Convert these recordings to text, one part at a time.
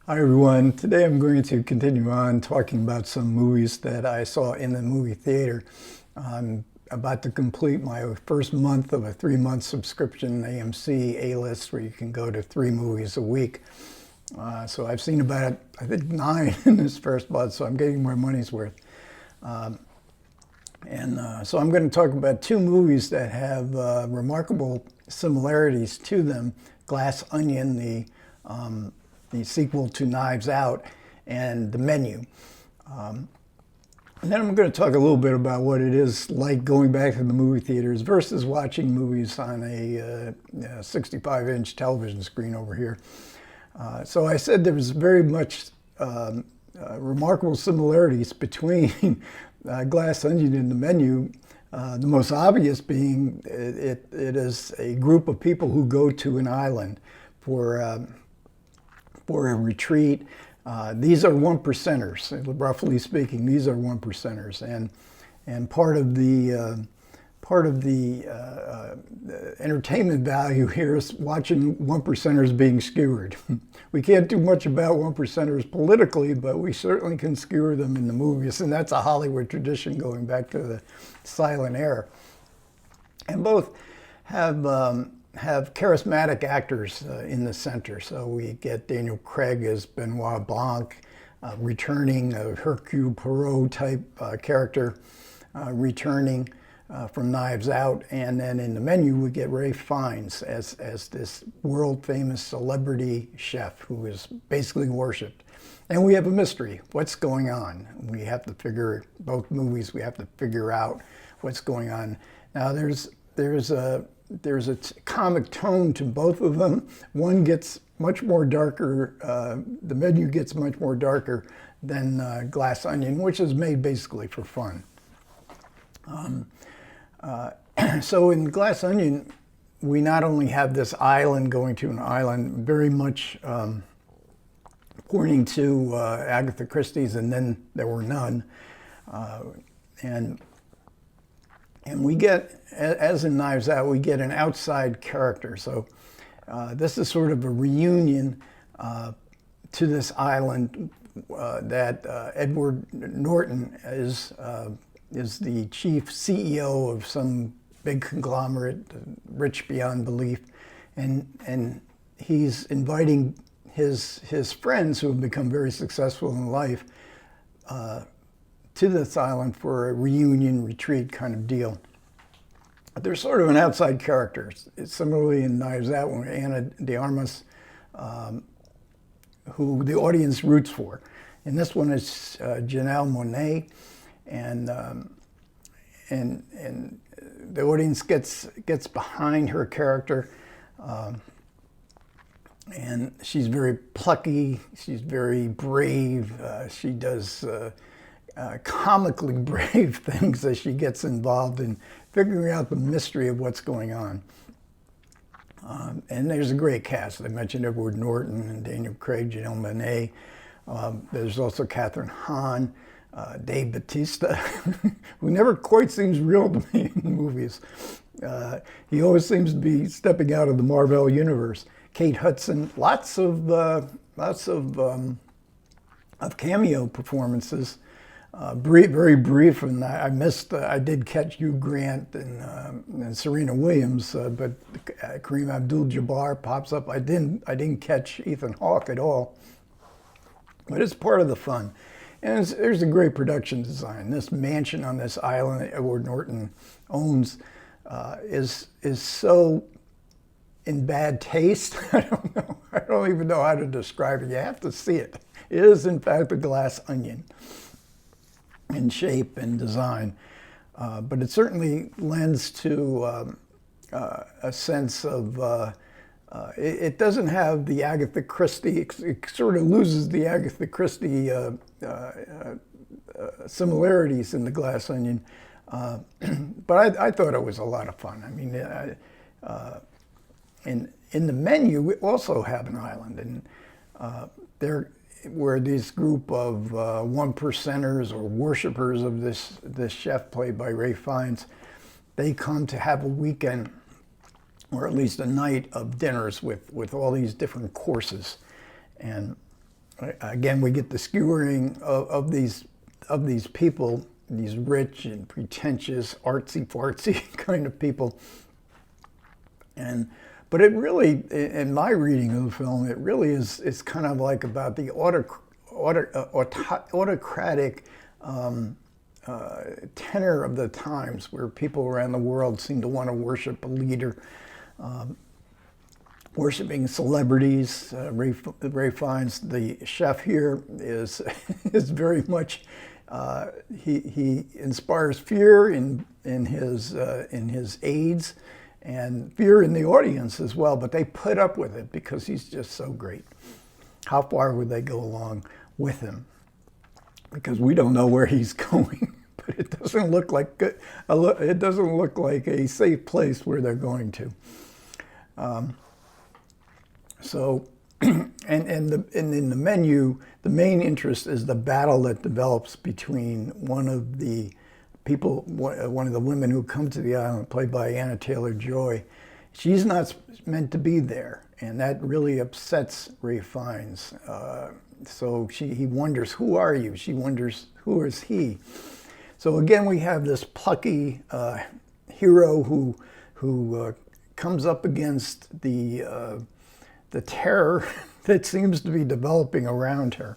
Hi everyone. Today I'm going to continue on talking about some movies that I saw in the movie theater. I'm about to complete my first month of a 3-month subscription AMC A-list where you can go to 3 movies a week. So I've seen about, I think, 9 in this first month, so I'm getting my money's worth. So I'm going to talk about 2 movies that have remarkable similarities to them. Glass Onion, the sequel to Knives Out, and The Menu. And then I'm going to talk a little bit about what it is like going back to the movie theaters versus watching movies on a 65-inch television screen over here. So I said there was very much remarkable similarities between Glass Onion and The Menu. The most obvious being it is a group of people who go to an island for a retreat. These are 1%ers, roughly speaking. These are 1%ers, and part of the entertainment value here is watching 1%ers being skewered. We can't do much about 1%ers politically, but we certainly can skewer them in the movies, and that's a Hollywood tradition going back to the silent era. And both have charismatic actors in the center. So we get Daniel Craig as Benoit Blanc, returning a Hercule Poirot type character, returning from Knives Out. And then in The Menu, we get Ralph Fiennes as this world-famous celebrity chef who is basically worshipped. And we have a mystery. What's going on? We have to figure, both movies, we have to figure out what's going on. Now there's a comic tone to both of them. One gets much more darker, The Menu gets much more darker than Glass Onion, which is made basically for fun. So in Glass Onion, we not only have this island going to an island, very much pointing to Agatha Christie's And Then There Were None. And we get, as in Knives Out, we get an outside character. So this is sort of a reunion to this island that Edward Norton is the chief CEO of some big conglomerate, rich beyond belief, and he's inviting his friends who have become very successful in life to this island for a reunion retreat kind of deal. They're sort of an outside character. It's similarly in Knives Out, when Ana de Armas, who the audience roots for. And this one is Janelle Monáe, and the audience gets behind her character. And she's very plucky, she's very brave, she does comically brave things as she gets involved in figuring out the mystery of what's going on. And there's a great cast. I mentioned Edward Norton and Daniel Craig, Janelle Monáe. There's also Catherine Hahn, Dave Bautista, who never quite seems real to me in the movies. He always seems to be stepping out of the Marvel universe. Kate Hudson, lots of cameo performances. Very brief, and I did catch Hugh Grant and Serena Williams, but Kareem Abdul-Jabbar pops up. I didn't catch Ethan Hawke at all, but it's part of the fun. And there's a great production design. This mansion on this island that Edward Norton owns is so in bad taste. I don't know. I don't even know how to describe it. You have to see it. It is, in fact, a glass onion in shape and design, but it certainly lends to a sense of, it doesn't have the Agatha Christie, it sort of loses the Agatha Christie similarities in the Glass Onion, but I thought it was a lot of fun. I mean, in The Menu, we also have an island, and where this group of 1%ers or worshipers of this chef played by Ralph Fiennes, they come to have a weekend, or at least a night of dinners with all these different courses. And again, we get the skewering of these people, these rich and pretentious, artsy-fartsy kind of people. But it really, in my reading of the film, it really is, it's kind of like about the autocratic tenor of the times, where people around the world seem to want to worship a leader, worshiping celebrities. Ray Fiennes, the chef here, is is very much he inspires fear in his aides, and fear in the audience as well. But they put up with it because he's just so great. How far would they go along with him? Because we don't know where he's going. But it doesn't look like a safe place where they're going to. And in the menu, the main interest is the battle that develops between one of the people, one of the women who come to the island, played by Anna Taylor-Joy. She's not meant to be there, and that really upsets Ray Fiennes. So he wonders, who are you? She wonders, who is he? So again, we have this plucky hero who comes up against the terror that seems to be developing around her.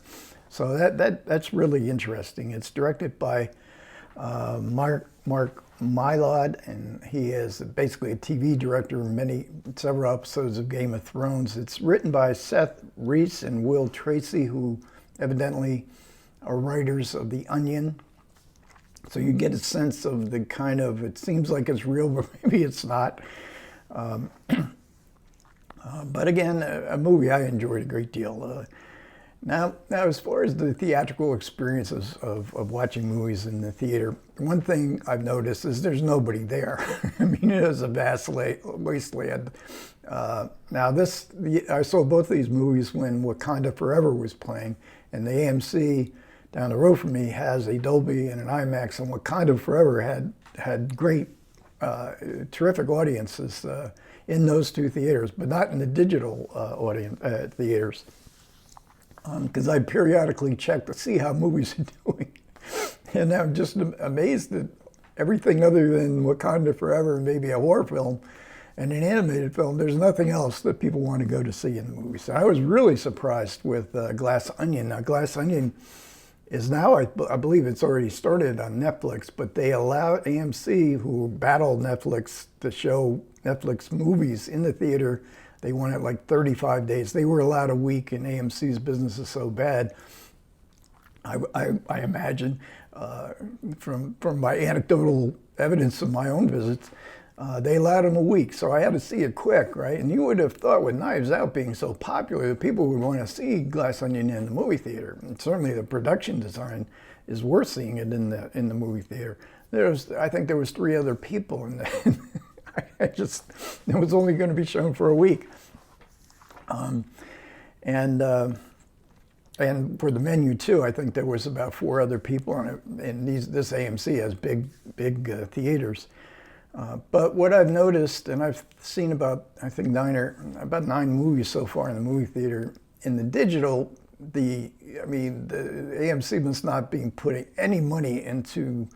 So that's really interesting. It's directed by Mark Mylod, and he is basically a TV director in several episodes of Game of Thrones. It's written by Seth Reese and Will Tracy, who evidently are writers of The Onion. So you get a sense of the kind of, it seems like it's real, but maybe it's not. But again, a movie I enjoyed a great deal. Now, as far as the theatrical experiences of watching movies in the theater, one thing I've noticed is there's nobody there. I mean, it is a vast wasteland. Now, I saw both of these movies when Wakanda Forever was playing, and the AMC down the road from me has a Dolby and an IMAX, and Wakanda Forever had great, terrific audiences in those two theaters, but not in the digital theaters. Because I periodically check to see how movies are doing. And I'm just amazed that everything other than Wakanda Forever and maybe a horror film and an animated film, there's nothing else that people want to go to see in the movies. So I was really surprised with Glass Onion. Now, Glass Onion is now, I believe it's already started on Netflix, but they allow AMC, who battled Netflix, to show Netflix movies in the theater. They want it like 35 days. They were allowed a week, and AMC's business is so bad, I imagine, from my anecdotal evidence of my own visits, they allowed them a week. So I had to see it quick, right? And you would have thought, with Knives Out being so popular, that people would want to see Glass Onion in the movie theater. And certainly the production design is worth seeing it in the movie theater. I think there was 3 other people in the it was only going to be shown for a week. And for the menu too, I think there was about 4 other people on it. And this AMC has big theaters. But what I've noticed, and I've seen about 9 movies so far in the movie theater. In the digital, the AMC must not be putting any money into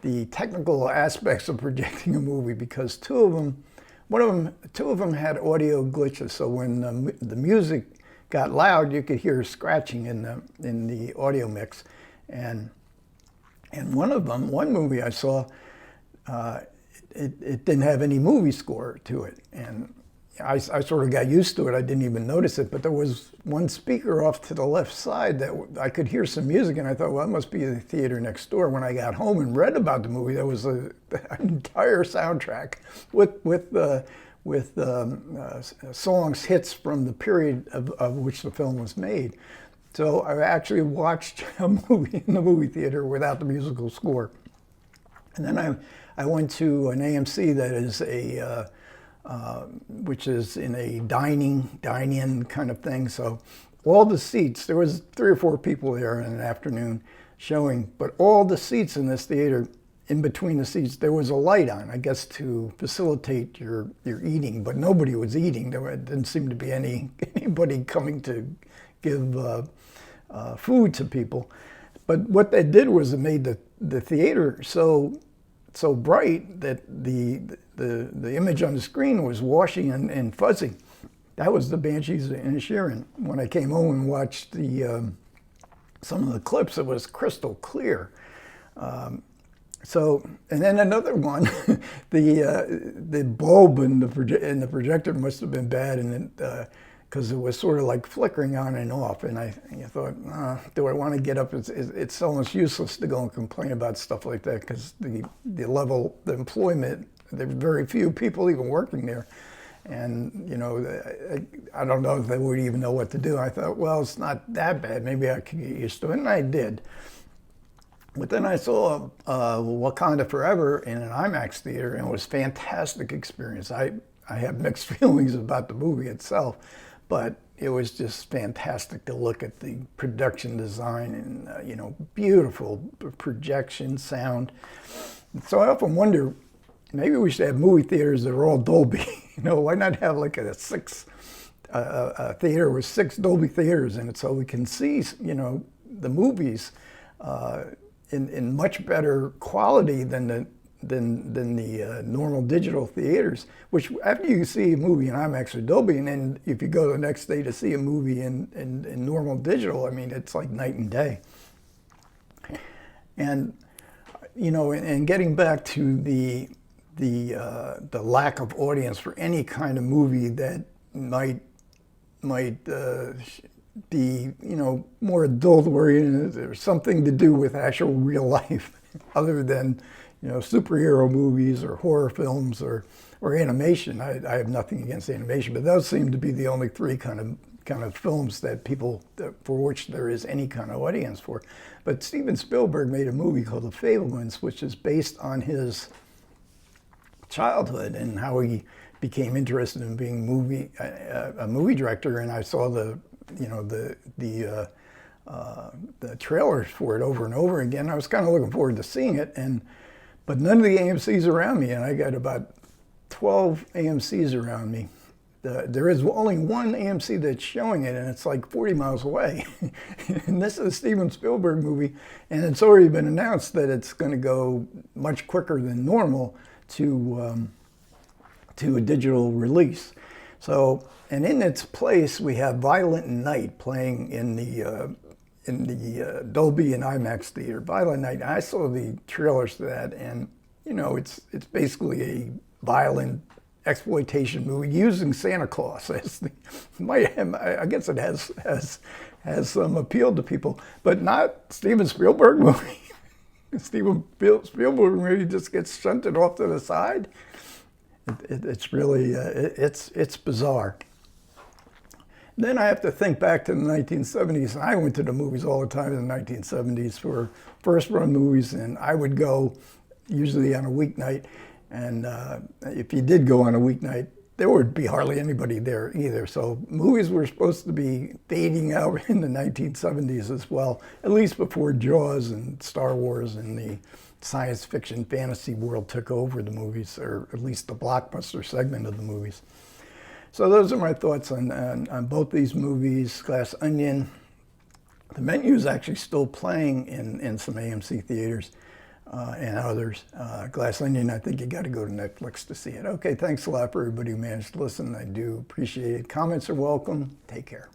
the technical aspects of projecting a movie, because two of them had audio glitches. So when the music got loud, you could hear scratching in the audio mix, and one movie I saw, it didn't have any movie score to it, and I sort of got used to it. I didn't even notice it, but there was one speaker off to the left side that I could hear some music, and I thought, well, it must be the theater next door. When I got home and read about the movie, there was an entire soundtrack with songs, hits from the period of which the film was made. So I actually watched a movie in the movie theater without the musical score. And then I went to an AMC that is which is in a dine-in kind of thing. So all the seats, there was 3 or 4 people there in an afternoon showing, but all the seats in this theater, in between the seats, there was a light on, I guess to facilitate your eating, but nobody was eating. There didn't seem to be anybody coming to give food to people. But what they did was it made the theater so bright that the image on the screen was washy and fuzzy. That was the Banshees of Inisherin. When I came home and watched some of the clips, it was crystal clear. And then another one, the bulb in the projector must have been bad, and because it was sort of like flickering on and off. And I thought, do I want to get up? It's almost useless to go and complain about stuff like that, because the employment, there were very few people even working there. And, you know, I don't know if they would even know what to do. I thought, well, it's not that bad. Maybe I could get used to it. And I did. But then I saw Wakanda Forever in an IMAX theater, and it was a fantastic experience. I have mixed feelings about the movie itself, but it was just fantastic to look at the production design and, you know, beautiful projection, sound. So I often wonder, maybe we should have movie theaters that are all Dolby. You know, why not have like a theater with 6 Dolby theaters in it, so we can see, you know, the movies in much better quality than the normal digital theaters. Which, after you see a movie in IMAX or Dolby, and then if you go the next day to see a movie in normal digital, I mean, it's like night and day. And, you know, and getting back to the lack of audience for any kind of movie that might be, you know, more adult oriented or something to do with actual real life, other than, you know, superhero movies or horror films or animation. I have nothing against animation, but those seem to be the only 3 kind of films that people, for which there is any kind of audience for. But Steven Spielberg made a movie called The Fabelmans, which is based on his childhood and how he became interested in being a movie director. And I saw the trailers for it over and over again. I was kind of looking forward to seeing it, but none of the AMC's around me, and I got about 12 AMC's around me. There is only one AMC that's showing it, and it's like 40 miles away. And this is a Steven Spielberg movie, and it's already been announced that it's going to go much quicker than normal to a digital release. So, and in its place, we have Violent Night playing in the Dolby and IMAX theater. Violent Night. I saw the trailers to that, and you know, it's basically a violent exploitation movie using Santa Claus. I guess it has some appeal to people, but not Steven Spielberg movie. Steven Spielberg movie just gets shunted off to the side. It's really it's bizarre. Then I have to think back to the 1970s. I went to the movies all the time in the 1970s for first-run movies, and I would go usually on a weeknight. And if you did go on a weeknight, there would be hardly anybody there either. So movies were supposed to be fading out in the 1970s as well, at least before Jaws and Star Wars and the science fiction fantasy world took over the movies, or at least the blockbuster segment of the movies. So those are my thoughts on both these movies. Glass Onion, the menu is actually still playing in some AMC theaters and others. Glass Onion, I think you got to go to Netflix to see it. Okay, thanks a lot for everybody who managed to listen. I do appreciate it. Comments are welcome. Take care.